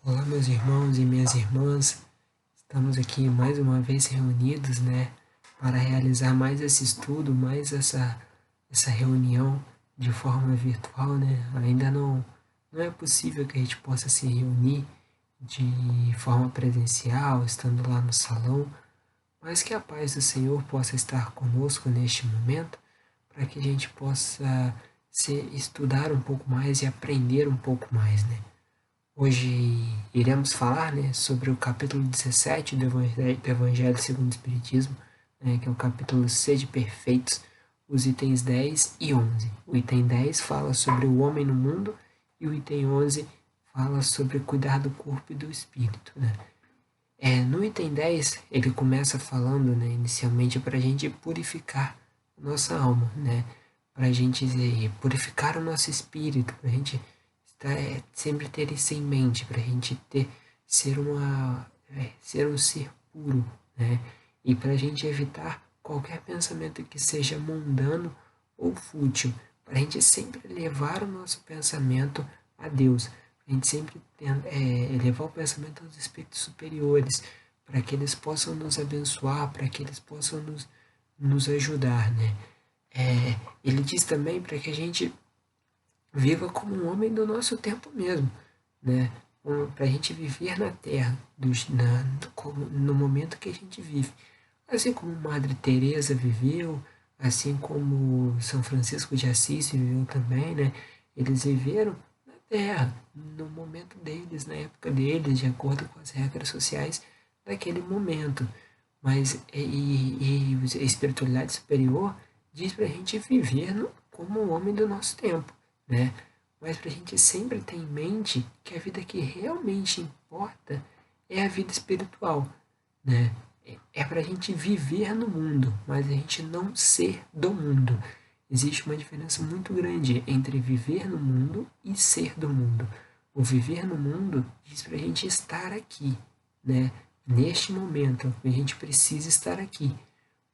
Olá, meus irmãos e minhas irmãs. Estamos aqui mais uma vez reunidos, para realizar mais esse estudo, mais essa reunião de forma virtual, Ainda não é possível que a gente possa se reunir de forma presencial, estando lá no salão, mas que a paz do Senhor possa estar conosco neste momento, para que a gente possa estudar um pouco mais e aprender um pouco mais, Hoje iremos falar, sobre o capítulo 17 do Evangelho segundo o Espiritismo, que é o capítulo Sede Perfeitos, os itens 10 e 11. O item 10 fala sobre o homem no mundo e o item 11 fala sobre cuidar do corpo e do espírito. No item 10, ele começa falando, inicialmente, para a gente purificar nossa alma, para a gente purificar o nosso espírito, para a gente sempre ter isso em mente, para a gente ser um ser puro, e para a gente evitar qualquer pensamento que seja mundano ou fútil, para a gente sempre levar o nosso pensamento a Deus, a gente sempre levar o pensamento aos espíritos superiores, para que eles possam nos abençoar, para que eles possam nos ajudar, ele diz também para que a gente viva como um homem do nosso tempo mesmo, para a gente viver na Terra, no momento que a gente vive. Assim como Madre Teresa viveu, assim como São Francisco de Assis viveu também, Eles viveram na Terra, no momento deles, na época deles, de acordo com as regras sociais daquele momento. Mas a espiritualidade superior diz para a gente viver como um homem do nosso tempo, Mas para a gente sempre ter em mente que a vida que realmente importa é a vida espiritual, É para a gente viver no mundo, mas a gente não ser do mundo. Existe uma diferença muito grande entre viver no mundo e ser do mundo. O viver no mundo diz para a gente estar aqui, Neste momento, a gente precisa estar aqui.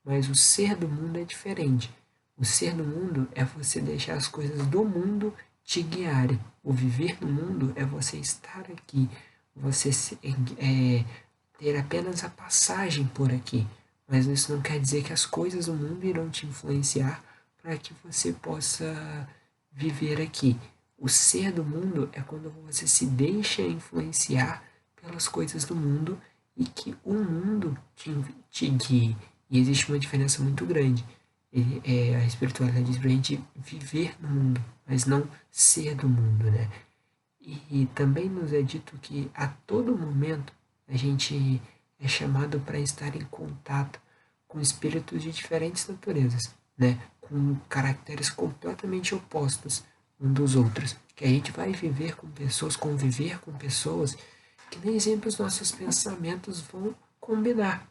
Mas o ser do mundo é diferente. O ser do mundo é você deixar as coisas do mundo te guiarem. O viver no mundo é você estar aqui, você ter apenas a passagem por aqui. Mas isso não quer dizer que as coisas do mundo irão te influenciar para que você possa viver aqui. O ser do mundo é quando você se deixa influenciar pelas coisas do mundo e que o mundo te guie. E existe uma diferença muito grande. A espiritualidade diz para a gente viver no mundo, mas não ser do mundo, E também nos é dito que a todo momento a gente é chamado para estar em contato com espíritos de diferentes naturezas, Com caracteres completamente opostos um dos outros. Que a gente vai viver com pessoas, conviver com pessoas que nem sempre os nossos pensamentos vão combinar,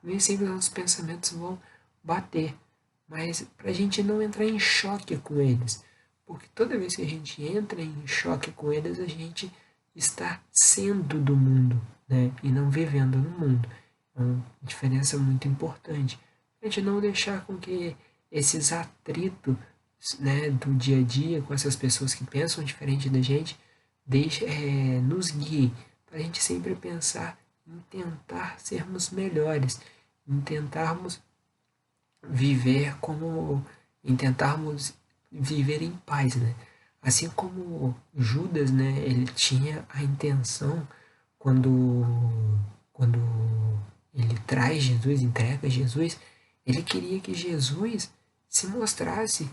nem sempre os nossos pensamentos vão bater, mas para a gente não entrar em choque com eles, porque toda vez que a gente entra em choque com eles, a gente está sendo do mundo, e não vivendo no mundo. É uma diferença muito importante. A gente não deixar com que esses atritos, do dia a dia com essas pessoas que pensam diferente da gente, nos guiem, para a gente sempre pensar em tentar sermos melhores, em tentarmos viver em tentarmos viver em paz, Assim como Judas, ele tinha a intenção quando ele traz Jesus, entrega Jesus, ele queria que Jesus se mostrasse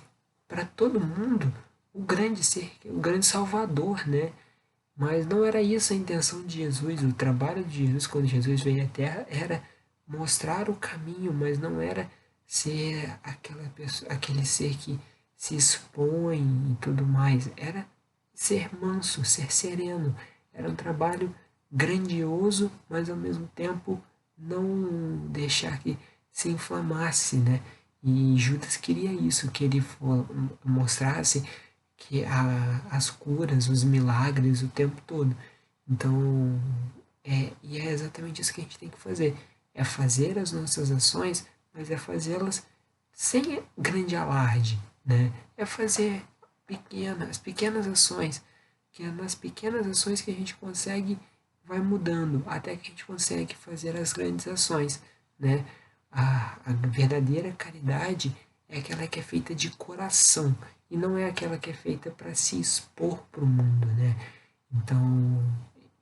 para todo mundo o grande ser, o grande Salvador, Mas não era isso a intenção de Jesus. O trabalho de Jesus quando Jesus veio à Terra era mostrar o caminho, mas não era ser aquela pessoa, aquele ser que se expõe e tudo mais. Era ser manso, ser sereno. Era um trabalho grandioso, mas ao mesmo tempo não deixar que se inflamasse, E Judas queria isso, que ele mostrasse que as curas, os milagres o tempo todo. Então, e é exatamente isso que a gente tem que fazer. É fazer as nossas ações, mas é fazê-las sem grande alarde, É fazer pequenas ações, que é nas pequenas ações que a gente consegue, vai mudando, até que a gente consegue fazer as grandes ações, né? A verdadeira caridade é aquela que é feita de coração, e não é aquela que é feita para se expor para o mundo, né? Então,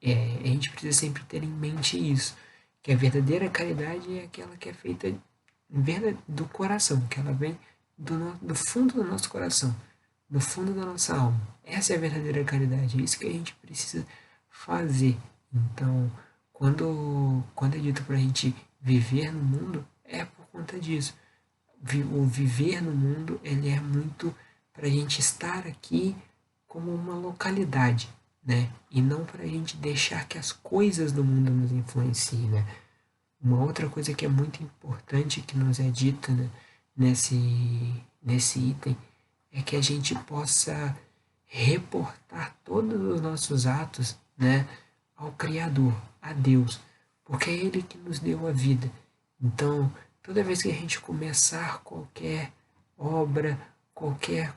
a gente precisa sempre ter em mente isso, que a verdadeira caridade é aquela que é feita do coração, que ela vem do fundo do nosso coração, do fundo da nossa alma. Essa é a verdadeira caridade, é isso que a gente precisa fazer. Então, quando é dito para a gente viver no mundo, é por conta disso. O viver no mundo, ele é muito para a gente estar aqui como uma localidade, né? E não para a gente deixar que as coisas do mundo nos influenciem, né? Uma outra coisa que é muito importante que nos é dita, né, nesse item é que a gente possa reportar todos os nossos atos, né, ao Criador, a Deus, porque é Ele que nos deu a vida. Então, toda vez que a gente começar qualquer obra, qualquer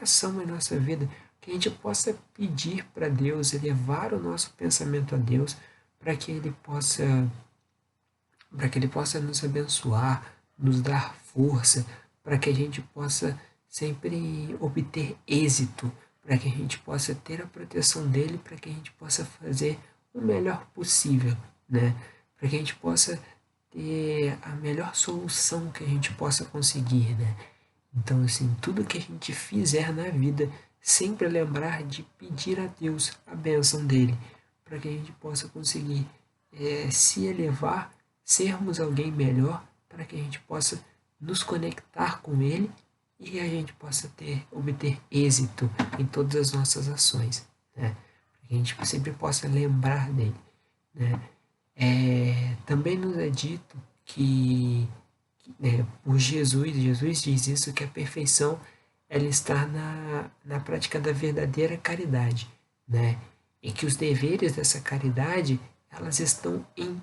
ação em nossa vida, que a gente possa pedir para Deus, elevar o nosso pensamento a Deus, para que Ele possa nos abençoar, nos dar força, para que a gente possa sempre obter êxito, para que a gente possa ter a proteção dele, para que a gente possa fazer o melhor possível, né? Para que a gente possa ter a melhor solução que a gente possa conseguir, né? Então, assim, tudo que a gente fizer na vida, sempre lembrar de pedir a Deus a bênção dele, para que a gente possa conseguir se elevar, sermos alguém melhor, para que a gente possa nos conectar com ele e a gente possa obter êxito em todas as nossas ações, né? Para que a gente sempre possa lembrar dele, né? Também nos é dito que por Jesus diz isso, que a perfeição ela está na prática da verdadeira caridade, né? E que os deveres dessa caridade elas estão em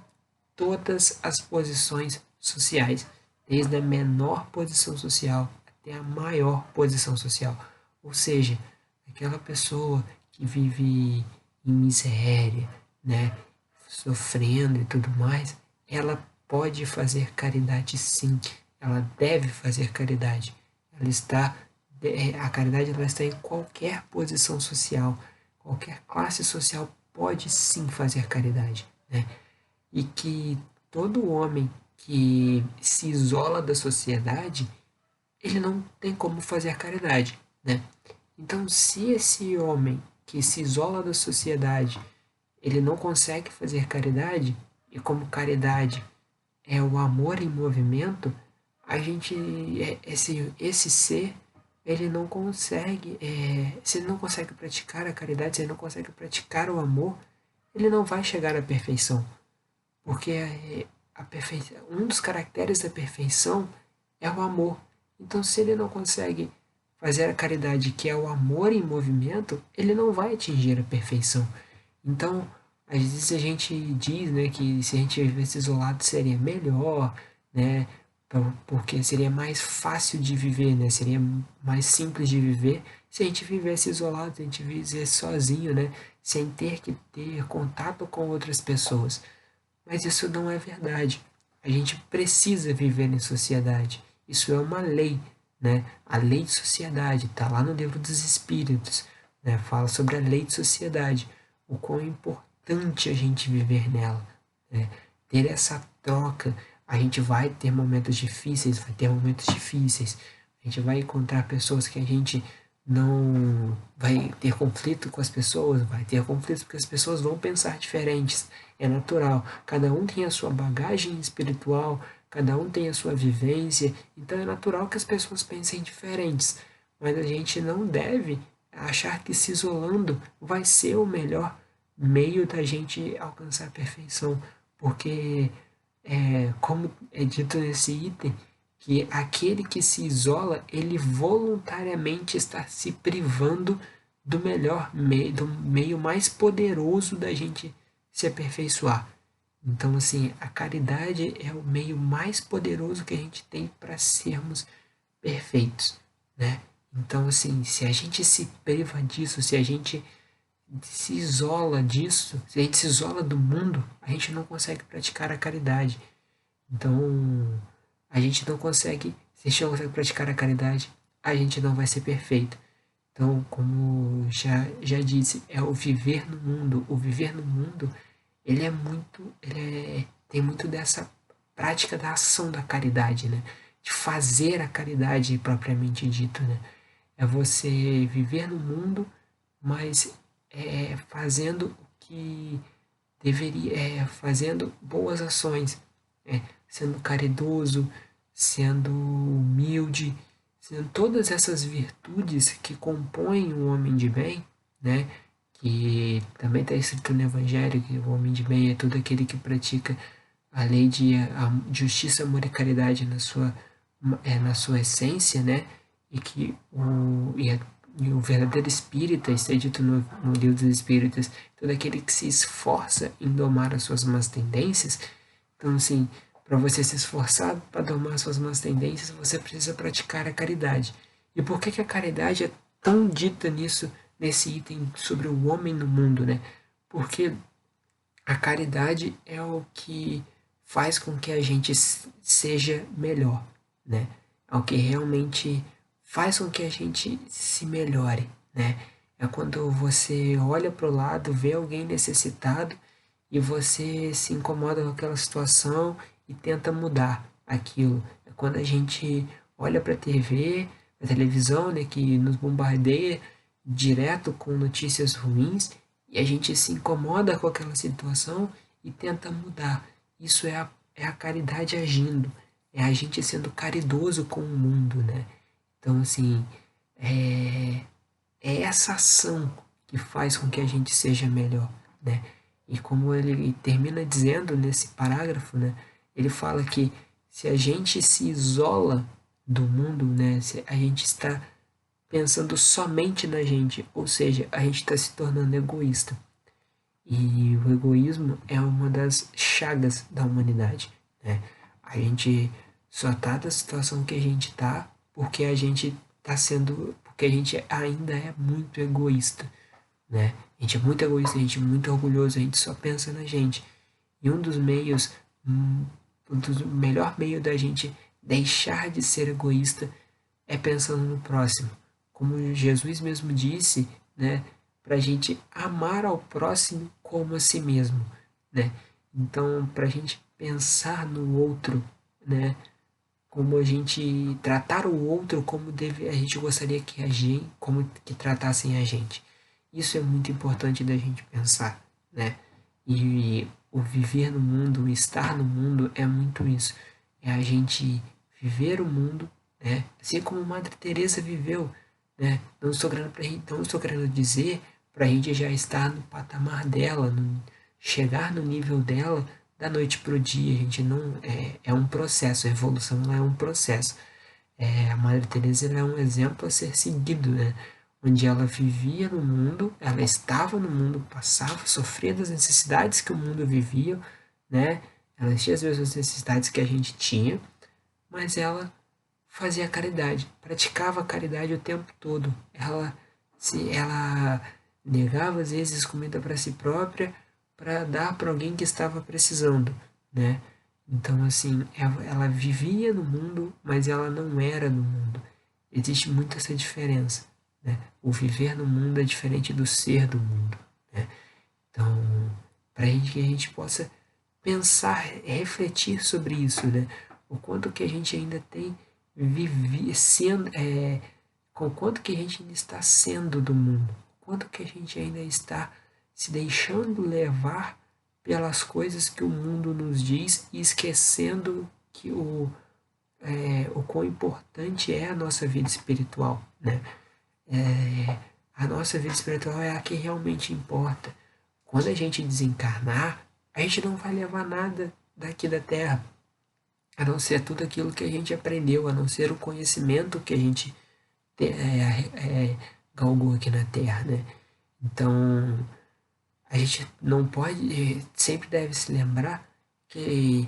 todas as posições sociais, desde a menor posição social até a maior posição social. Ou seja, aquela pessoa que vive em miséria, né, sofrendo e tudo mais, ela pode fazer caridade sim, ela deve fazer caridade. A caridade ela está em qualquer posição social, qualquer classe social pode sim fazer caridade, né? E que todo homem que se isola da sociedade, ele não tem como fazer caridade, né? Então, se esse homem que se isola da sociedade, ele não consegue fazer caridade, e como caridade é o amor em movimento, a gente, esse ser, ele não consegue, se ele não consegue praticar a caridade, se ele não consegue praticar o amor, ele não vai chegar à perfeição. Porque um dos caracteres da perfeição é o amor. Então, se ele não consegue fazer a caridade, que é o amor em movimento, ele não vai atingir a perfeição. Então, às vezes a gente diz, né, que se a gente vivesse isolado seria melhor, né, porque seria mais fácil de viver, né, seria mais simples de viver se a gente vivesse isolado, se a gente vivesse sozinho, né, sem ter que ter contato com outras pessoas. Mas isso não é verdade. A gente precisa viver em sociedade. Isso é uma lei, né? A lei de sociedade está lá no livro dos Espíritos, né? Fala sobre a lei de sociedade, o quão é importante a gente viver nela, né? Ter essa troca. A gente vai ter momentos difíceis, vai ter momentos difíceis. A gente vai encontrar pessoas que a gente não vai ter conflito com as pessoas, vai ter conflito porque as pessoas vão pensar diferentes, é natural. Cada um tem a sua bagagem espiritual, cada um tem a sua vivência, então é natural que as pessoas pensem diferentes, mas a gente não deve achar que se isolando vai ser o melhor meio da gente alcançar a perfeição, porque como é dito nesse item, que aquele que se isola, ele voluntariamente está se privando do melhor meio, do meio mais poderoso da gente se aperfeiçoar. Então, assim, a caridade é o meio mais poderoso que a gente tem para sermos perfeitos, né? Então, assim, se a gente se priva disso, se a gente se isola disso, se a gente se isola do mundo, a gente não consegue praticar a caridade. Então, a gente não consegue, se a gente não consegue praticar a caridade, a gente não vai ser perfeito. Então, como já disse, é o viver no mundo. O viver no mundo, tem muito dessa prática da ação da caridade, né? De fazer a caridade propriamente dito, né? É você viver no mundo, mas fazendo o que deveria, fazendo boas ações, sendo caridoso, sendo humilde, sendo todas essas virtudes que compõem um homem de bem, né? Que também está escrito no Evangelho que o homem de bem é todo aquele que pratica a lei de justiça, amor e caridade na sua essência, né? E que e o verdadeiro espírita, está dito no livro dos Espíritas, todo aquele que se esforça em domar as suas más tendências. Então, assim, para você se esforçar para domar as suas más tendências, você precisa praticar a caridade. E por que a caridade é tão dita nesse item sobre o homem no mundo, né? Porque a caridade é o que faz com que a gente seja melhor, né? É o que realmente faz com que a gente se melhore, né? É quando você olha para o lado, vê alguém necessitado e você se incomoda com aquela situação e tenta mudar aquilo. É quando a gente olha para a TV, a televisão, né, que nos bombardeia direto com notícias ruins e a gente se incomoda com aquela situação e tenta mudar. Isso é a caridade agindo, é a gente sendo caridoso com o mundo, né? Então, assim, é, é essa ação que faz com que a gente seja melhor, né? E como ele termina dizendo nesse parágrafo, né? Ele fala que se a gente se isola do mundo, né? Se a gente está pensando somente na gente, ou seja, a gente está se tornando egoísta. E o egoísmo é uma das chagas da humanidade, né? A gente só tá da situação que a gente tá porque a gente tá sendo, porque a gente ainda é muito egoísta, né? A gente é muito egoísta, a gente é muito orgulhoso, a gente só pensa na gente. E um dos meios, o melhor meio da gente deixar de ser egoísta é pensando no próximo. Como Jesus mesmo disse, né, para a gente amar ao próximo como a si mesmo, né? Então, para a gente pensar no outro, né, como a gente tratar o outro como a gente gostaria que como que tratassem a gente. Isso é muito importante da gente pensar, né? E o viver no mundo, o estar no mundo é muito isso. É a gente viver o mundo, né? Assim como Madre Teresa viveu, né? Não estou querendo dizer para a gente já estar no patamar dela, chegar no nível dela da noite para o dia. A gente não é um processo. A evolução ela é um processo. A Madre Teresa ela é um exemplo a ser seguido, né? Onde ela vivia no mundo, ela estava no mundo, passava, sofria das necessidades que o mundo vivia, né? Ela tinha as mesmas necessidades que a gente tinha, mas ela fazia caridade, praticava a caridade o tempo todo. Ela negava às vezes comida para si própria para dar para alguém que estava precisando, né? Então assim, ela vivia no mundo, mas ela não era do mundo. Existe muito essa diferença, né? O viver no mundo é diferente do ser do mundo, né? Então, para que a gente possa pensar, refletir sobre isso, né? O quanto que a gente ainda tem sendo, com o quanto que a gente ainda está sendo do mundo, o quanto que a gente ainda está se deixando levar pelas coisas que o mundo nos diz e esquecendo que o quão importante é a nossa vida espiritual, né? A nossa vida espiritual é a que realmente importa. Quando a gente desencarnar, a gente não vai levar nada daqui da Terra, a não ser tudo aquilo que a gente aprendeu, a não ser o conhecimento que a gente galgou aqui na Terra, né? Então, a gente não pode, sempre deve se lembrar que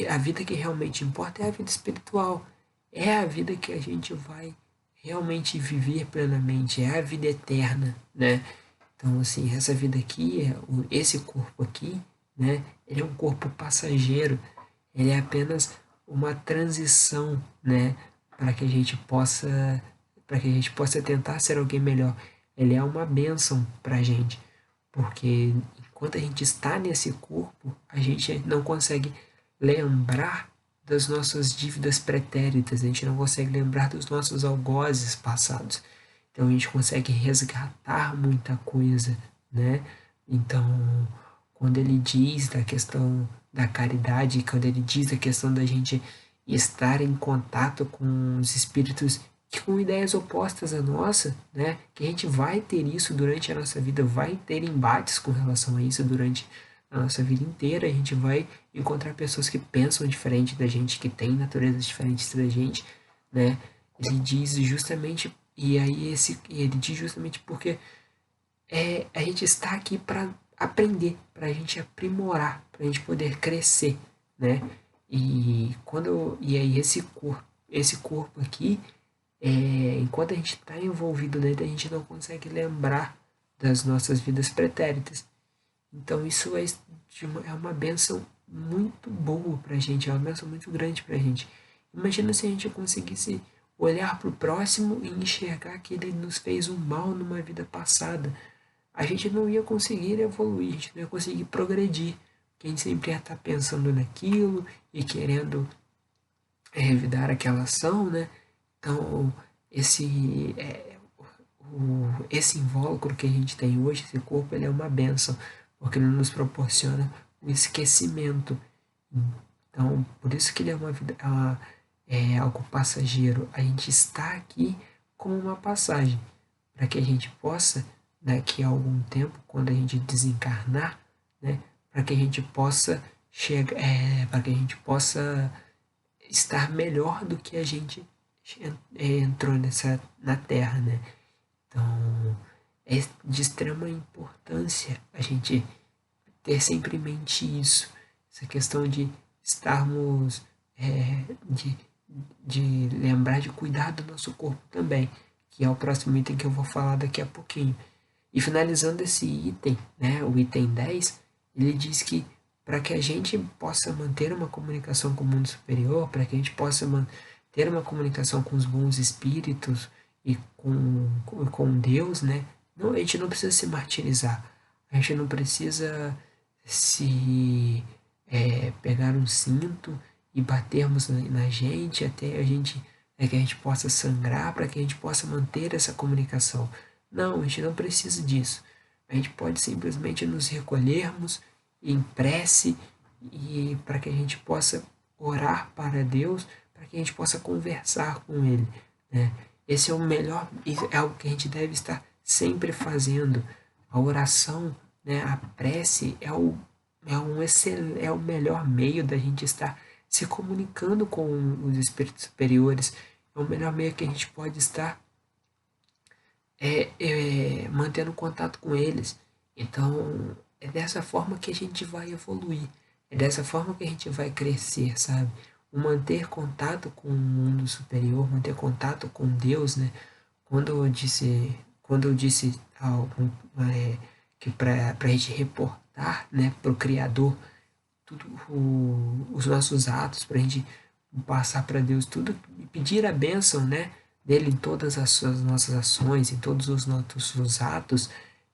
a vida que realmente importa é a vida espiritual, é a vida que a gente vai realmente viver plenamente, é a vida eterna, né? Então, assim, essa vida aqui, esse corpo aqui, né, ele é um corpo passageiro, ele é apenas uma transição, né, para que a gente possa, para que a gente possa tentar ser alguém melhor. Ele é uma bênção para a gente, porque enquanto a gente está nesse corpo, a gente não consegue lembrar das nossas dívidas pretéritas, a gente não consegue lembrar dos nossos algozes passados. Então a gente consegue resgatar muita coisa, né? Então, quando ele diz da questão da caridade, quando ele diz da questão da gente estar em contato com os espíritos que com ideias opostas à nossa, né? Que a gente vai ter isso durante a nossa vida, vai ter embates com relação a isso durante a nossa vida inteira, a gente vai encontrar pessoas que pensam diferente da gente, que têm naturezas diferentes da gente, né? Ele diz justamente, e aí ele diz justamente porque a gente está aqui para aprender, para a gente aprimorar, para a gente poder crescer, né? E aí esse corpo aqui, enquanto a gente está envolvido nele, a gente não consegue lembrar das nossas vidas pretéritas. Então isso é uma benção muito boa para a gente, é uma benção muito grande para a gente. Imagina se a gente conseguisse olhar para o próximo e enxergar que ele nos fez um mal numa vida passada. A gente não ia conseguir evoluir, a gente não ia conseguir progredir, porque a gente sempre ia estar pensando naquilo e querendo revidar aquela ação, né? Então, esse invólucro que a gente tem hoje, esse corpo, ele é uma benção, porque ele nos proporciona o esquecimento. Então, por isso que ele é é algo passageiro. A gente está aqui como uma passagem, para que a gente possa, daqui a algum tempo, quando a gente desencarnar, né, para que a gente possa chegar, para que a gente possa estar melhor do que a gente entrou na Terra, né? Então, é de extrema importância a gente ter sempre em mente isso, essa questão de estarmos, de lembrar de cuidar do nosso corpo também, que é o próximo item que eu vou falar daqui a pouquinho. E finalizando esse item, né, o item 10, ele diz que para que a gente possa manter uma comunicação com o mundo superior, para que a gente possa ter uma comunicação com os bons espíritos e com Deus, né, não, a gente não precisa se martirizar, a gente não precisa se pegar um cinto e batermos na gente até a gente que a gente possa sangrar para que a gente possa manter essa comunicação. Não, a gente não precisa disso. A gente pode simplesmente nos recolhermos em prece e para que a gente possa orar para Deus, para que a gente possa conversar com Ele, né? Esse é o melhor, é algo que a gente deve estar sempre fazendo. A oração, né, a prece é o melhor meio da gente estar se comunicando com os espíritos superiores. É o melhor meio que a gente pode estar mantendo contato com eles. Então, é dessa forma que a gente vai evoluir. É dessa forma que a gente vai crescer, sabe? O manter contato com o mundo superior, manter contato com Deus, né? Quando eu disse que para a gente reportar, né, para o Criador os nossos atos, para a gente passar para Deus tudo e pedir a bênção, né, dele em todas as nossas ações, em todos os nossos atos,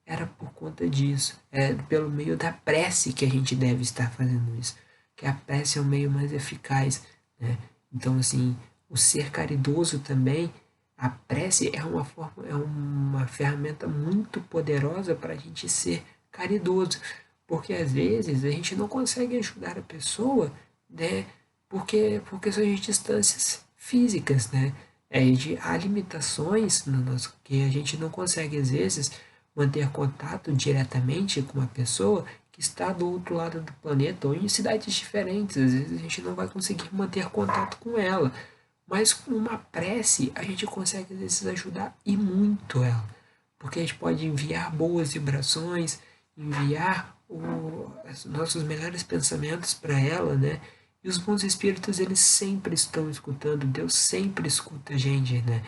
era por conta disso. É pelo meio da prece que a gente deve estar fazendo isso. Que a prece é o meio mais eficaz, né? Então, assim, o ser caridoso também, a prece é uma ferramenta muito poderosa para a gente ser caridoso. Porque às vezes a gente não consegue ajudar a pessoa, né? Porque são de distâncias físicas, né? Há limitações no nosso, que a gente não consegue, às vezes, manter contato diretamente com uma pessoa que está do outro lado do planeta ou em cidades diferentes. Às vezes a gente não vai conseguir manter contato com ela. Mas com uma prece a gente consegue, às vezes, ajudar e muito ela. Porque a gente pode enviar boas vibrações, enviar os nossos melhores pensamentos para ela, né? E os bons espíritos, eles sempre estão escutando, Deus sempre escuta a gente, né?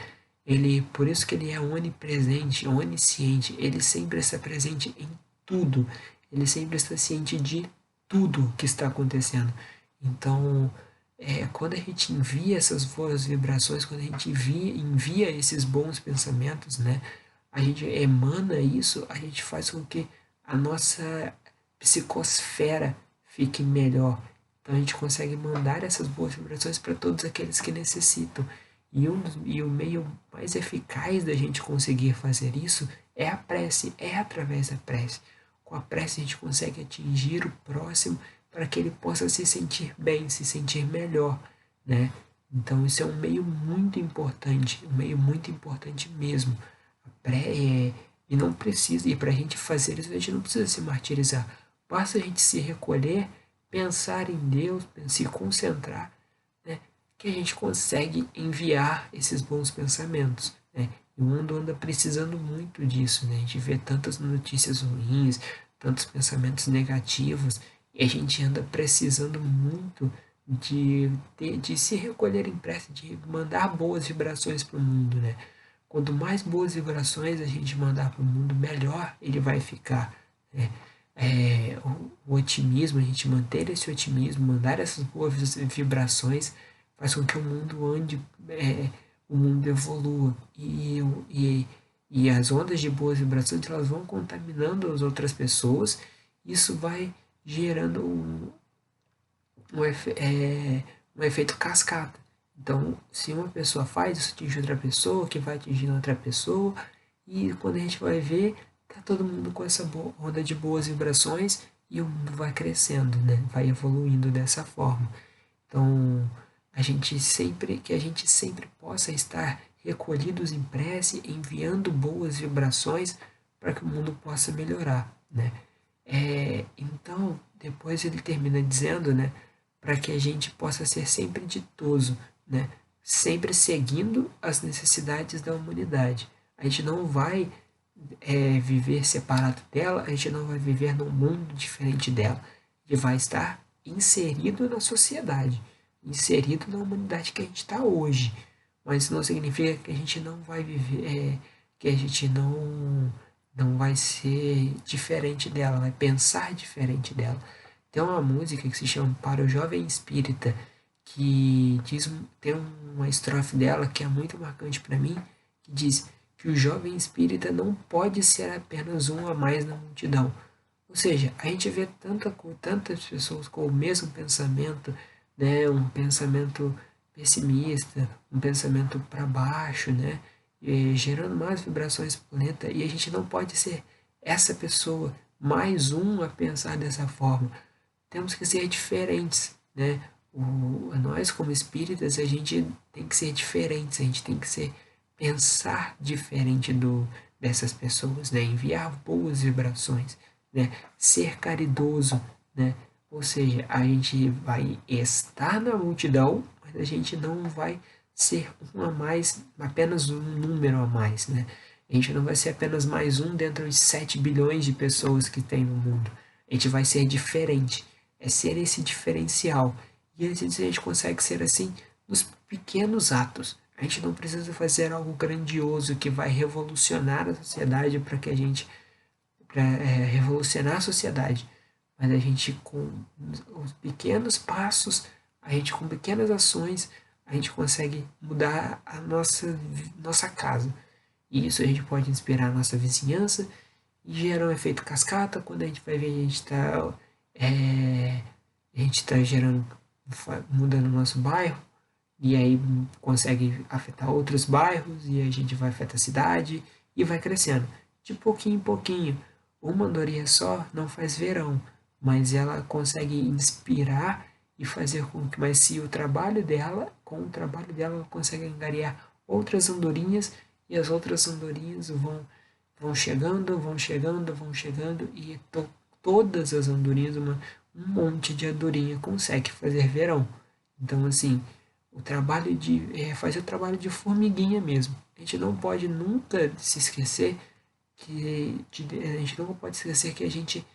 Por isso que ele é onipresente, onisciente, ele sempre está presente em tudo, ele sempre está ciente de tudo que está acontecendo. Então, quando a gente envia essas boas vibrações, quando a gente envia esses bons pensamentos, né, a gente emana isso, a gente faz com que a nossa psicosfera fique melhor. Então a gente consegue mandar essas boas vibrações para todos aqueles que necessitam. E o meio mais eficaz da gente conseguir fazer isso é a prece, é através da prece. Com a prece a gente consegue atingir o próximo para que ele possa se sentir bem, se sentir melhor, né? Então isso é um meio muito importante mesmo. E não precisa, e para a gente fazer isso, a gente não precisa se martirizar. Basta a gente se recolher, pensar em Deus, se concentrar, né, que a gente consegue enviar esses bons pensamentos. Né? E o mundo anda precisando muito disso. Né? A gente vê tantas notícias ruins, tantos pensamentos negativos, e a gente anda precisando muito de se recolher em prece, de mandar boas vibrações para o mundo. Né? Quanto mais boas vibrações a gente mandar para o mundo, melhor ele vai ficar. Né? O otimismo, a gente manter esse otimismo, mandar essas boas vibrações, faz com que o mundo ande, o mundo evolua. E as ondas de boas vibrações elas vão contaminando as outras pessoas, isso vai gerando um, um efeito cascata. Então, se uma pessoa faz, isso atinge outra pessoa, que vai atingindo outra pessoa, e quando a gente vai ver, tá todo mundo com essa onda de boas vibrações e o mundo vai crescendo, né? Vai evoluindo dessa forma. Então, que a gente sempre possa estar recolhidos em prece, enviando boas vibrações para que o mundo possa melhorar, né? Então, depois ele termina dizendo, né, para que a gente possa ser sempre ditoso, né, sempre seguindo as necessidades da humanidade. A gente não vai viver separado dela, a gente não vai viver num mundo diferente dela. A gente vai estar inserido na sociedade, inserido na humanidade que a gente está hoje. Mas não significa que a gente não vai viver, que a gente não vai ser diferente dela, vai pensar diferente dela. Tem uma música que se chama Para o Jovem Espírita, que tem uma estrofe dela que é muito marcante para mim, que diz que o jovem espírita não pode ser apenas um a mais na multidão. Ou seja, a gente vê tantas pessoas com o mesmo pensamento, né, um pensamento pessimista, um pensamento para baixo, né, gerando mais vibrações para o planeta, e a gente não pode ser essa pessoa, mais um a pensar dessa forma. Temos que ser diferentes, né? Nós, como espíritas, a gente tem que ser diferentes, a gente tem que pensar diferente dessas pessoas, né? Enviar boas vibrações, né? Ser caridoso, né? Ou seja, a gente vai estar na multidão, mas a gente não vai ser um a mais, apenas um número a mais, né? A gente não vai ser apenas mais um dentro de 7 bilhões de pessoas que tem no mundo. A gente vai ser diferente. É ser esse diferencial. E às vezes a gente consegue ser assim nos pequenos atos. A gente não precisa fazer algo grandioso que vai revolucionar a sociedade para que a gente revolucionar a sociedade, mas a gente com os pequenos passos, a gente com pequenas ações, a gente consegue mudar a nossa casa. E isso a gente pode inspirar a nossa vizinhança e gerar um efeito cascata. Quando a gente vai ver, a gente está gerando, mudando o nosso bairro, e aí consegue afetar outros bairros, e a gente vai afetar a cidade, e vai crescendo. De pouquinho em pouquinho. Uma andorinha só não faz verão, mas ela consegue inspirar e fazer com que, mas se o trabalho dela, com o trabalho dela, ela consegue angariar outras andorinhas, e as outras andorinhas vão chegando, vão chegando, vão chegando, e todas as andorinhas, um monte de andorinha consegue fazer verão. Então, assim, o trabalho fazer o trabalho de formiguinha mesmo. A gente não pode nunca se esquecer a gente nunca pode esquecer que a gente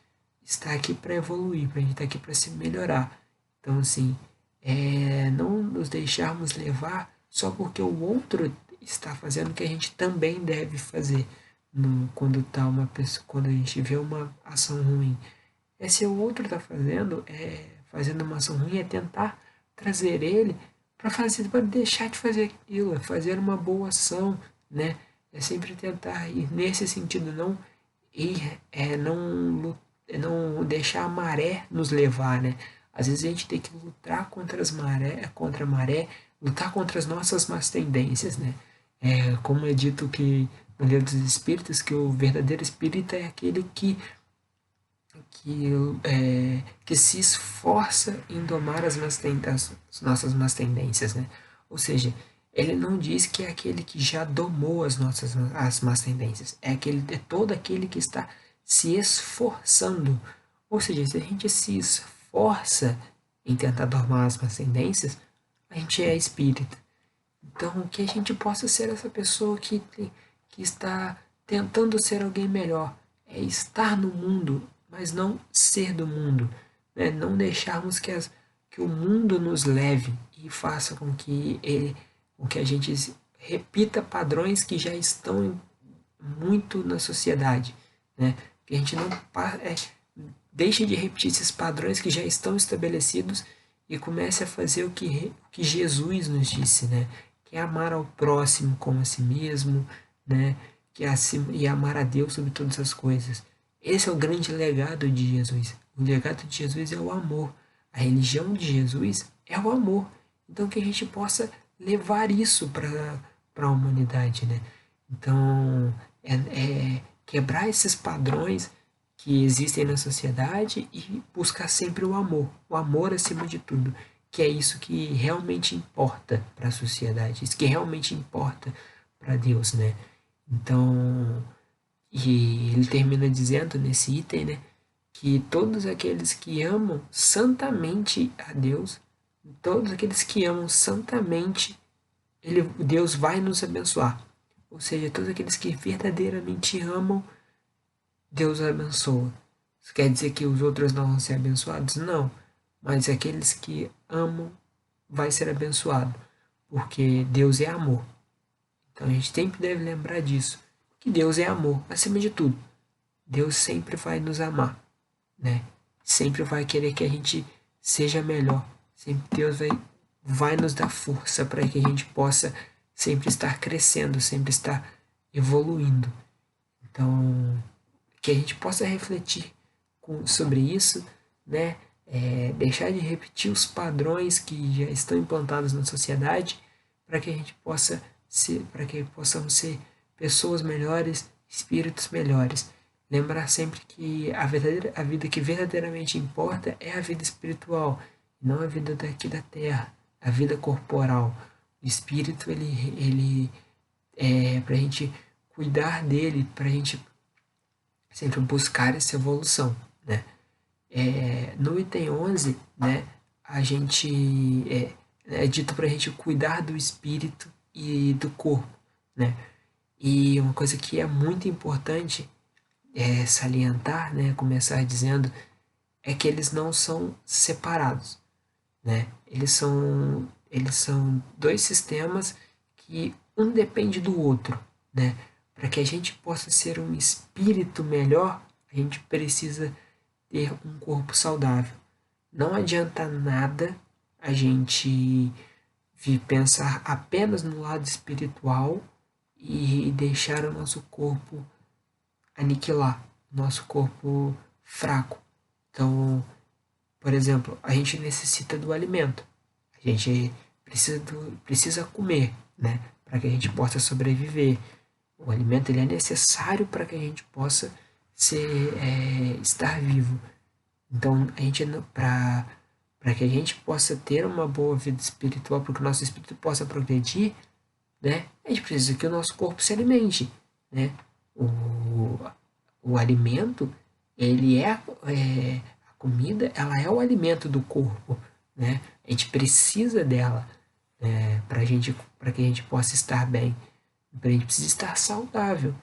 está aqui para evoluir, para a gente estar aqui para se melhorar. Então, assim, não nos deixarmos levar só porque o outro está fazendo o que a gente também deve fazer quando a gente vê uma ação ruim. Se o outro está fazendo uma ação ruim, é tentar trazer ele para deixar de fazer aquilo, é fazer uma boa ação, né? É sempre tentar ir nesse sentido, não ir, não deixar a maré nos levar, né? Às vezes a gente tem que lutar contra a maré, lutar contra as nossas más tendências, né? Como é dito que no livro dos Espíritos, que o verdadeiro espírita é aquele que se esforça em domar as nossas más tendências, né? Ou seja, ele não diz que é aquele que já domou as más tendências, é todo aquele que está se esforçando. Ou seja, se a gente se esforça em tentar domar as más tendências, a gente é espírita. Então, que a gente possa ser essa pessoa que está tentando ser alguém melhor, é estar no mundo, mas não ser do mundo, né? Não deixarmos que o mundo nos leve e faça com que a gente repita padrões que já estão muito na sociedade, né? Que a gente não deixe de repetir esses padrões que já estão estabelecidos e comece a fazer o que Jesus nos disse, né? Que é amar ao próximo como a si mesmo, né? E amar a Deus sobre todas as coisas. Esse é o grande legado de Jesus. O legado de Jesus é o amor. A religião de Jesus é o amor. Então que a gente possa levar isso para a humanidade, né? Então quebrar esses padrões que existem na sociedade e buscar sempre o amor acima de tudo, que é isso que realmente importa para a sociedade, isso que realmente importa para Deus, né? Então, e ele termina dizendo nesse item, né, que todos aqueles que amam santamente a Deus, todos aqueles que amam santamente, Deus vai nos abençoar. Ou seja, todos aqueles que verdadeiramente amam, Deus abençoa. Isso quer dizer que os outros não vão ser abençoados? Não. Mas aqueles que amam vai ser abençoado, porque Deus é amor. Então a gente sempre deve lembrar disso, que Deus é amor, acima de tudo. Deus sempre vai nos amar, né? Sempre vai querer que a gente seja melhor. Sempre Deus vai nos dar força para que a gente possa sempre estar crescendo, sempre estar evoluindo. Então, que a gente possa refletir sobre isso, né? Deixar de repetir os padrões que já estão implantados na sociedade, para que a gente possa para que possamos ser pessoas melhores, espíritos melhores. Lembrar sempre que a vida que verdadeiramente importa é a vida espiritual, não a vida daqui da terra, a vida corporal. O espírito, ele é para a gente cuidar dele, para a gente sempre buscar essa evolução, né? No item 11, né, a gente é dito para a gente cuidar do espírito e do corpo, né? E uma coisa que é muito importante salientar, né, começar dizendo, é que eles não são separados, né? Eles são dois sistemas que um depende do outro, né? Para que a gente possa ser um espírito melhor, a gente precisa ter um corpo saudável. Não adianta nada a gente pensar apenas no lado espiritual e deixar o nosso corpo aniquilar, nosso corpo fraco. Então, por exemplo, a gente necessita do alimento. A gente precisa comer, né? Para que a gente possa sobreviver. O alimento ele é necessário para que a gente possa estar vivo. Então, para que a gente possa ter uma boa vida espiritual, para que o nosso espírito possa progredir, né? A gente precisa que o nosso corpo se alimente, né? O alimento, ele a comida, ela é o alimento do corpo, né? A gente precisa dela, para que a gente possa estar bem. A gente precisa estar saudável.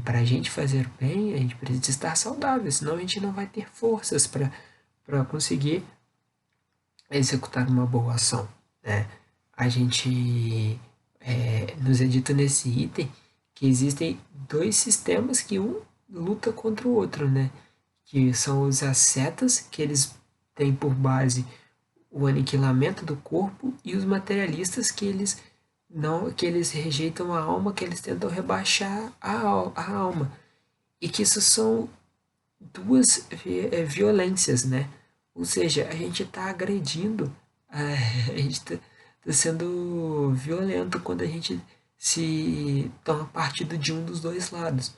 Para a gente fazer bem, a gente precisa estar saudável, senão a gente não vai ter forças para conseguir executar uma boa ação, né? A gente nos é dito nesse item que existem dois sistemas que um luta contra o outro, né? Que são os ascetas, que eles têm por base o aniquilamento do corpo, e os materialistas, que eles não, que eles rejeitam a alma, que eles tentam rebaixar a alma. E que isso são duas violências, né? Ou seja, a gente está agredindo, a gente está sendo violento quando a gente se toma partido de um dos dois lados.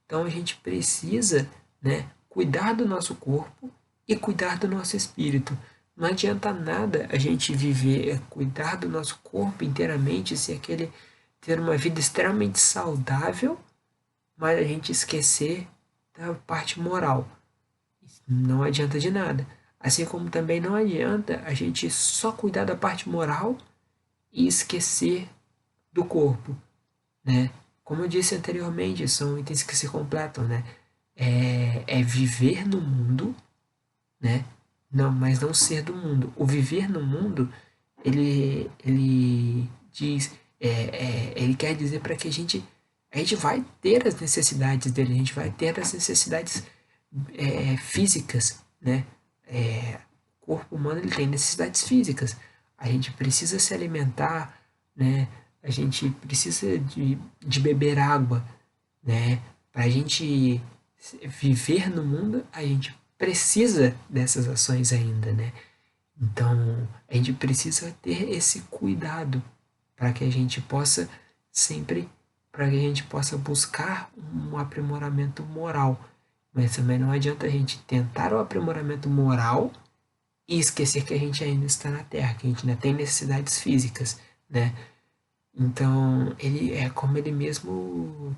Então a gente precisa, né, cuidar do nosso corpo e cuidar do nosso espírito. Não adianta nada a gente viver, cuidar do nosso corpo inteiramente, se aquele ter uma vida extremamente saudável, mas a gente esquecer da parte moral. Não adianta de nada. Assim como também não adianta a gente só cuidar da parte moral e esquecer do corpo, né? Como eu disse anteriormente, são itens que se completam, né? É viver no mundo, né? Não, mas não ser do mundo. O viver no mundo, ele diz, ele quer dizer para que a gente vai ter as necessidades dele, a gente vai ter as necessidades físicas, né? O corpo humano ele tem necessidades físicas. A gente precisa se alimentar, né? A gente precisa de beber água, né? Para a gente viver no mundo, a gente precisa dessas ações ainda, né? Então, a gente precisa ter esse cuidado para que a gente possa sempre, para que a gente possa buscar um aprimoramento moral. Mas também não adianta a gente tentar o aprimoramento moral e esquecer que a gente ainda está na Terra, que a gente ainda tem necessidades físicas, né? Então, ele é como ele mesmo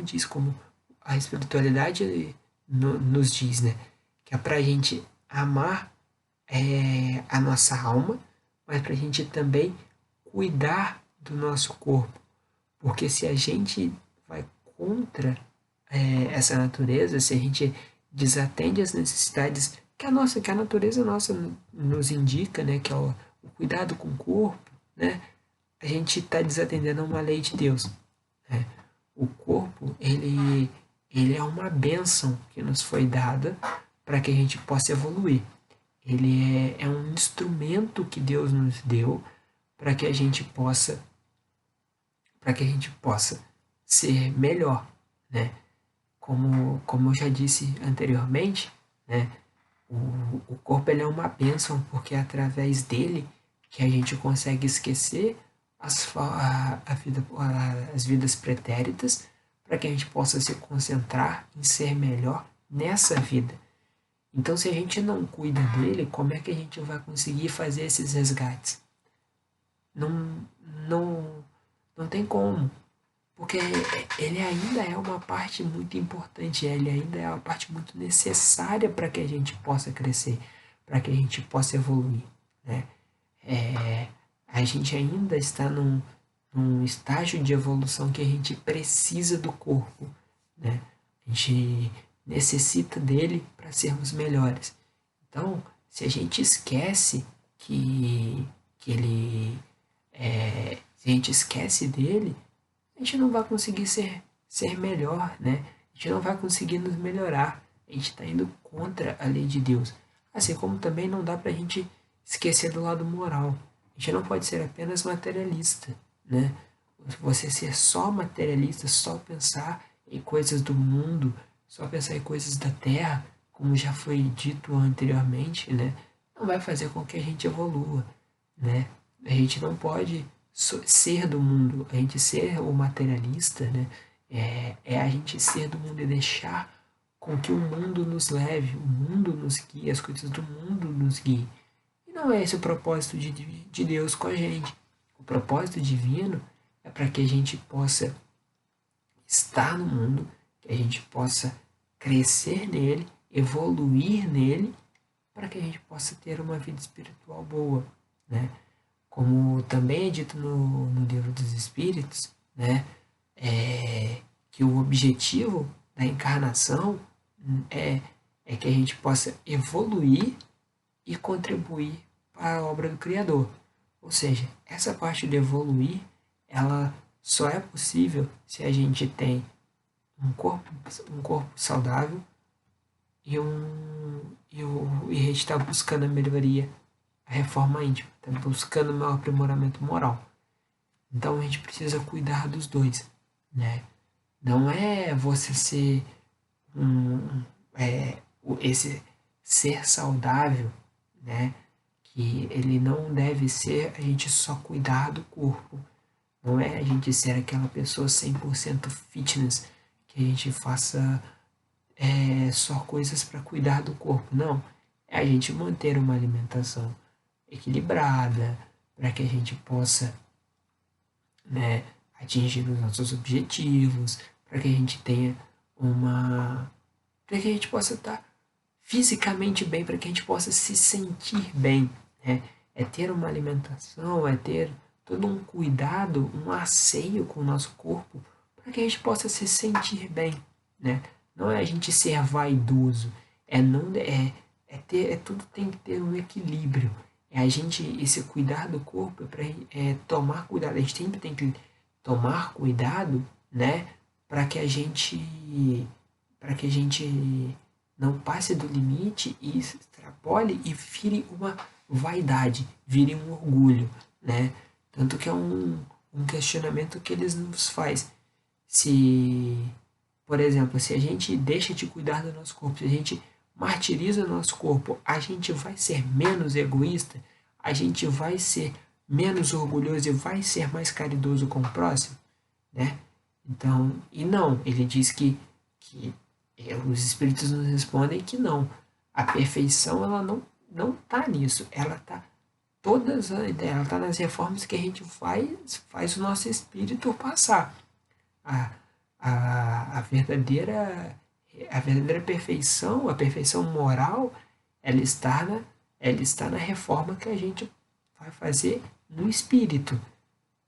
diz, como a espiritualidade nos diz, né? Que é para a gente amar a nossa alma, mas para a gente também cuidar do nosso corpo. Porque se a gente vai contra essa natureza, se a gente desatende as necessidades que a natureza nossa nos indica, né? Que é o cuidado com o corpo, né? A gente está desatendendo a uma lei de Deus, né? O corpo, ele é uma bênção que nos foi dada para que a gente possa evoluir. Ele é um instrumento que Deus nos deu para que a gente possa ser melhor, né? Como eu já disse anteriormente, né? O corpo ele é uma bênção porque é através dele que a gente consegue esquecer as vidas pretéritas para que a gente possa se concentrar em ser melhor nessa vida. Então, se a gente não cuida dele, como é que a gente vai conseguir fazer esses resgates? Não, não, não tem como, porque ele ainda é uma parte muito importante, ele ainda é uma parte muito necessária para que a gente possa crescer, para que a gente possa evoluir, né? A gente ainda está num estágio de evolução que a gente precisa do corpo, né? A gente necessita dele para sermos melhores. Então, se a gente esquece que ele se a gente esquece dele, a gente não vai conseguir ser melhor, né? A gente não vai conseguir nos melhorar. A gente está indo contra a lei de Deus. Assim como também não dá para a gente esquecer do lado moral. A gente não pode ser apenas materialista, né? Você ser só materialista, só pensar em coisas do mundo, só pensar em coisas da terra, como já foi dito anteriormente, né? Não vai fazer com que a gente evolua, né? A gente não pode ser do mundo, a gente ser o materialista, né? É a gente ser do mundo e deixar com que o mundo nos leve, o mundo nos guie, as coisas do mundo nos guiem. E não é esse o propósito de Deus com a gente. O propósito divino é para que a gente possa estar no mundo, que a gente possa crescer nele, evoluir nele, para que a gente possa ter uma vida espiritual boa, né? Como também é dito no livro dos Espíritos, né? Que o objetivo da encarnação é que a gente possa evoluir e contribuir para a obra do Criador. Ou seja, essa parte de evoluir ela só é possível se a gente tem um corpo saudável e a gente está buscando a melhoria, a reforma íntima, está buscando o meu aprimoramento moral. Então a gente precisa cuidar dos dois, né? Não é você ser esse ser saudável, né? Que ele não deve ser a gente só cuidar do corpo. Não é a gente ser aquela pessoa 100% fitness, que a gente faça só coisas para cuidar do corpo. Não. É a gente manter uma alimentação equilibrada, para que a gente possa, né, atingir os nossos objetivos, para que a gente tenha uma. Para que a gente possa estar fisicamente bem, para que a gente possa se sentir bem. Né? É ter uma alimentação, é ter todo um cuidado, um asseio com o nosso corpo, para que a gente possa se sentir bem. Né? Não é a gente ser vaidoso, tudo tem que ter um equilíbrio. É a gente, esse cuidar do corpo, tomar cuidado. A gente sempre tem que tomar cuidado, né, para que para que a gente não passe do limite e extrapole e vire uma vaidade, vire um orgulho, né? Tanto que é um questionamento que eles nos faz. Se, por exemplo, se a gente deixa de cuidar do nosso corpo, se a gente martiriza o nosso corpo, a gente vai ser menos egoísta, a gente vai ser menos orgulhoso e vai ser mais caridoso com o próximo, né? Então, e não, ele diz que os espíritos nos respondem que não. A perfeição, ela não tá nisso, ela tá nas reformas que a gente faz o nosso espírito passar. A, a verdadeira perfeição, a perfeição moral, ela está ela está na reforma que a gente vai fazer no espírito.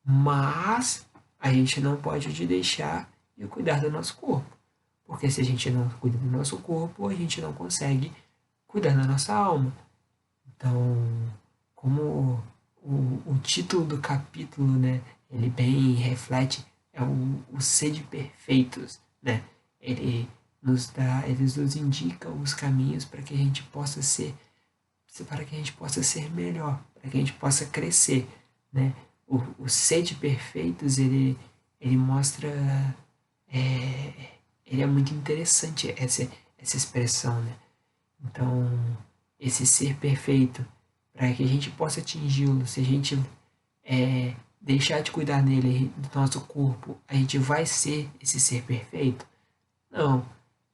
Mas a gente não pode deixar de cuidar do nosso corpo. Porque se a gente não cuida do nosso corpo, a gente não consegue cuidar da nossa alma. Então, como o título do capítulo, né, ele bem reflete, é o sede perfeitos, né? Eles nos indicam os caminhos para que a gente possa ser melhor, para que a gente possa crescer, né? O sede perfeitos, ele mostra, ele é muito interessante essa expressão, né? Então, esse ser perfeito, para que a gente possa atingi-lo, se a gente deixar de cuidar nele, do nosso corpo, a gente vai ser esse ser perfeito? Não,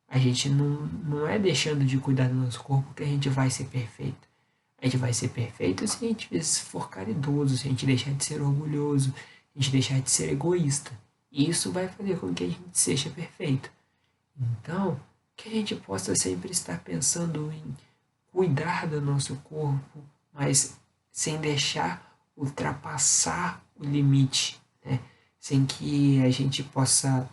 a gente não é deixando de cuidar do nosso corpo que a gente vai ser perfeito. A gente vai ser perfeito se a gente for caridoso, se a gente deixar de ser orgulhoso, se a gente deixar de ser egoísta. Isso vai fazer com que a gente seja perfeito. Então, que a gente possa sempre estar pensando em cuidar do nosso corpo, mas sem deixar ultrapassar o limite, né? Sem que a gente possa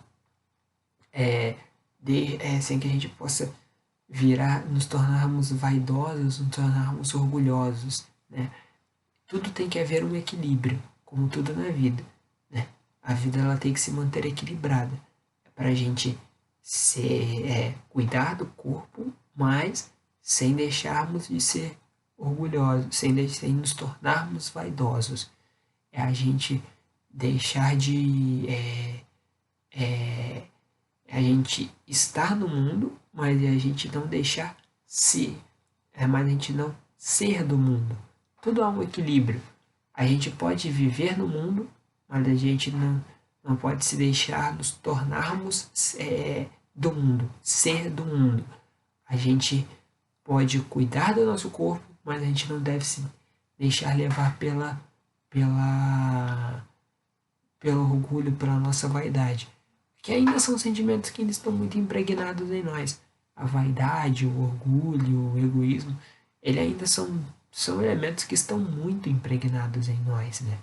sem que a gente possa nos tornarmos vaidosos, nos tornarmos orgulhosos, né? Tudo tem que haver um equilíbrio, como tudo na vida, né? A vida ela tem que se manter equilibrada para a gente cuidar do corpo, mas sem deixarmos de ser orgulhosos, sem nos tornarmos vaidosos. É a gente deixar de a gente estar no mundo, mas a gente não deixar ser, mas a gente não ser do mundo. Tudo há um equilíbrio. A gente pode viver no mundo, mas a gente não pode se deixar nos tornarmos do mundo, ser do mundo. A gente pode cuidar do nosso corpo, mas a gente não deve se deixar levar pelo orgulho, pela nossa vaidade. Que ainda são sentimentos que ainda estão muito impregnados em nós. A vaidade, o orgulho, o egoísmo, ele ainda são elementos que estão muito impregnados em nós, né?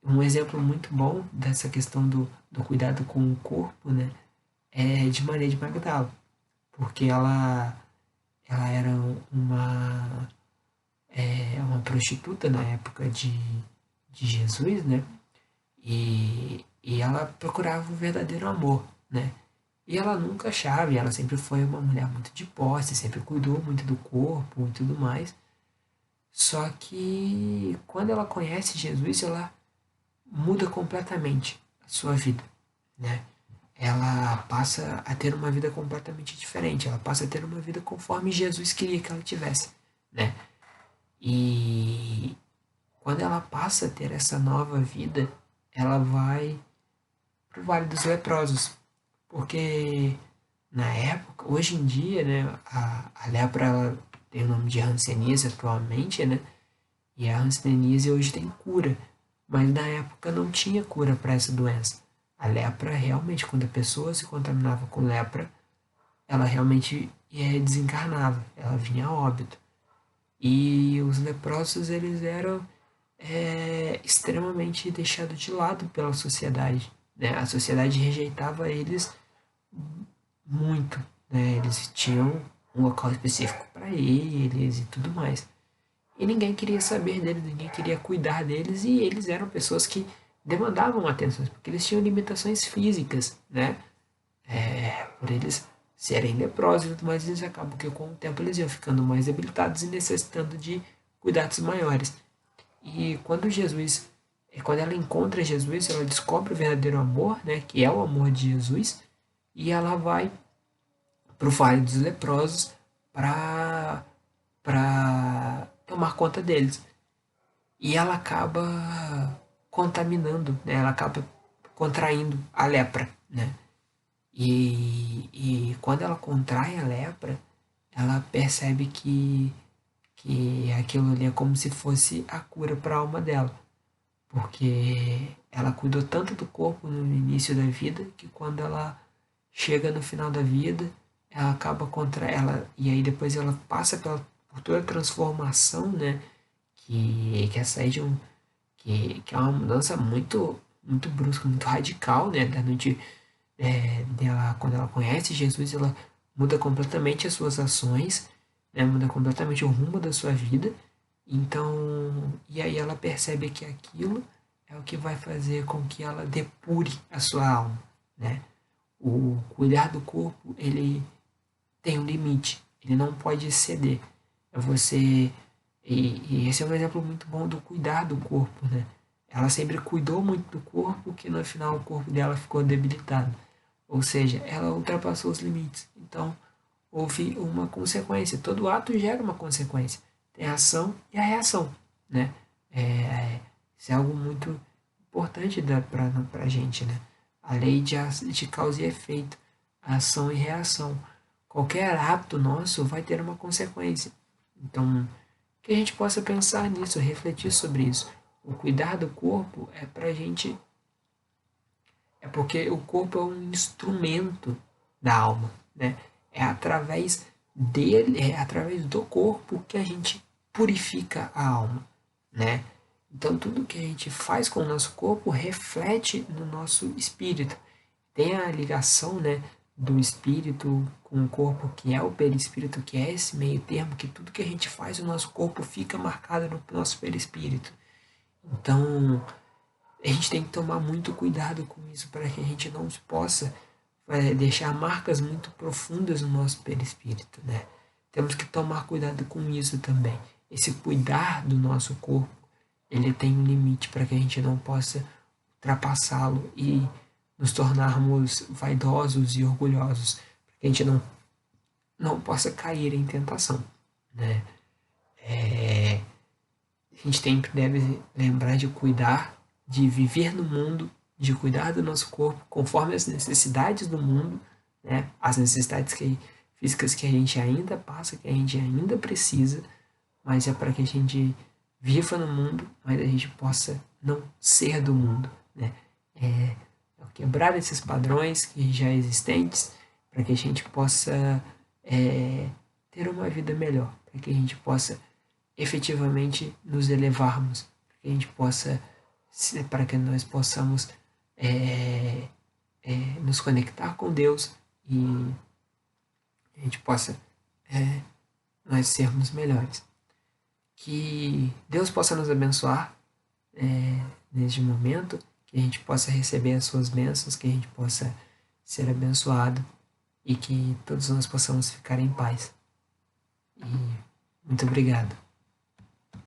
Um exemplo muito bom dessa questão do cuidado com o corpo, né, é de Maria de Magdala, porque ela era uma prostituta na época de Jesus, né? E ela procurava o verdadeiro amor, né? E ela nunca achava, e ela sempre foi uma mulher muito de posse, sempre cuidou muito do corpo e tudo mais. Só que quando ela conhece Jesus, ela muda completamente a sua vida, né? Ela passa a ter uma vida completamente diferente, ela passa a ter uma vida conforme Jesus queria que ela tivesse, né? E quando ela passa a ter essa nova vida, ela vai para o Vale dos Leprosos, porque na época, hoje em dia, né, a lepra ela tem o nome de hanseníase atualmente, né? E a hanseníase hoje tem cura, mas na época não tinha cura para essa doença. A lepra realmente, quando a pessoa se contaminava com lepra, ela realmente desencarnava, ela vinha a óbito. E os leprosos eles eram extremamente deixados de lado pela sociedade, né? A sociedade rejeitava eles muito, né? Eles tinham um local específico para eles e tudo mais. E ninguém queria saber deles, ninguém queria cuidar deles, e eles eram pessoas que demandavam atenção, porque eles tinham limitações físicas, né? Por eles serem leprosos e tudo mais, eles acabam que com o tempo eles iam ficando mais debilitados e necessitando de cuidados maiores. E quando ela encontra Jesus, ela descobre o verdadeiro amor, né? Que é o amor de Jesus, e ela vai para o Vale dos Leprosos para tomar conta deles. E ela acaba contaminando, né? Ela acaba contraindo a lepra, né? E quando ela contrai a lepra, ela percebe que aquilo ali é como se fosse a cura para a alma dela, porque ela cuidou tanto do corpo no início da vida que quando ela chega no final da vida, ela acaba contra ela e aí depois ela passa por toda a transformação, né? Que é sair de um que é uma mudança muito brusca, muito radical, né? Da noite dela, quando ela conhece Jesus, ela muda completamente as suas ações, né? Muda completamente o rumo da sua vida. Então, e aí ela percebe que aquilo é o que vai fazer com que ela depure a sua alma, né? O cuidar do corpo, ele tem um limite, ele não pode ceder. É você e esse é um exemplo muito bom do cuidar do corpo, né? Ela sempre cuidou muito do corpo, que no final o corpo dela ficou debilitado. Ou seja, ela ultrapassou os limites. Então, houve uma consequência. Todo ato gera uma consequência. Tem a ação e a reação, né? Isso é algo muito importante para a gente, né? A lei de causa e efeito, ação e reação. Qualquer ato nosso vai ter uma consequência. Então, que a gente possa pensar nisso, refletir sobre isso. O cuidar do corpo é para a gente. É porque o corpo é um instrumento da alma, né? É através dele, é através do corpo que a gente purifica a alma, né? Então tudo que a gente faz com o nosso corpo reflete no nosso espírito. Tem a ligação, né, do espírito com o corpo, que é o perispírito, que é esse meio termo, que tudo que a gente faz, o nosso corpo fica marcado no nosso perispírito. Então, a gente tem que tomar muito cuidado com isso para que a gente não possa deixar marcas muito profundas no nosso perispírito, né? Temos que tomar cuidado com isso também. Esse cuidar do nosso corpo, ele tem um limite para que a gente não possa ultrapassá-lo e nos tornarmos vaidosos e orgulhosos, para que a gente não possa cair em tentação, né? A gente sempre deve lembrar de cuidar, de viver no mundo, de cuidar do nosso corpo conforme as necessidades do mundo, né? As necessidades físicas que a gente ainda passa, que a gente ainda precisa, mas é para que a gente viva no mundo, mas a gente possa não ser do mundo, né? É, quebrar esses padrões que já existentes para que a gente possa ter uma vida melhor, para que a gente possa efetivamente nos elevarmos, para que a gente possa, para que nós possamos nos conectar com Deus e a gente possa nós sermos melhores. Que Deus possa nos abençoar, neste momento, que a gente possa receber as suas bênçãos, que a gente possa ser abençoado e que todos nós possamos ficar em paz. E muito obrigado.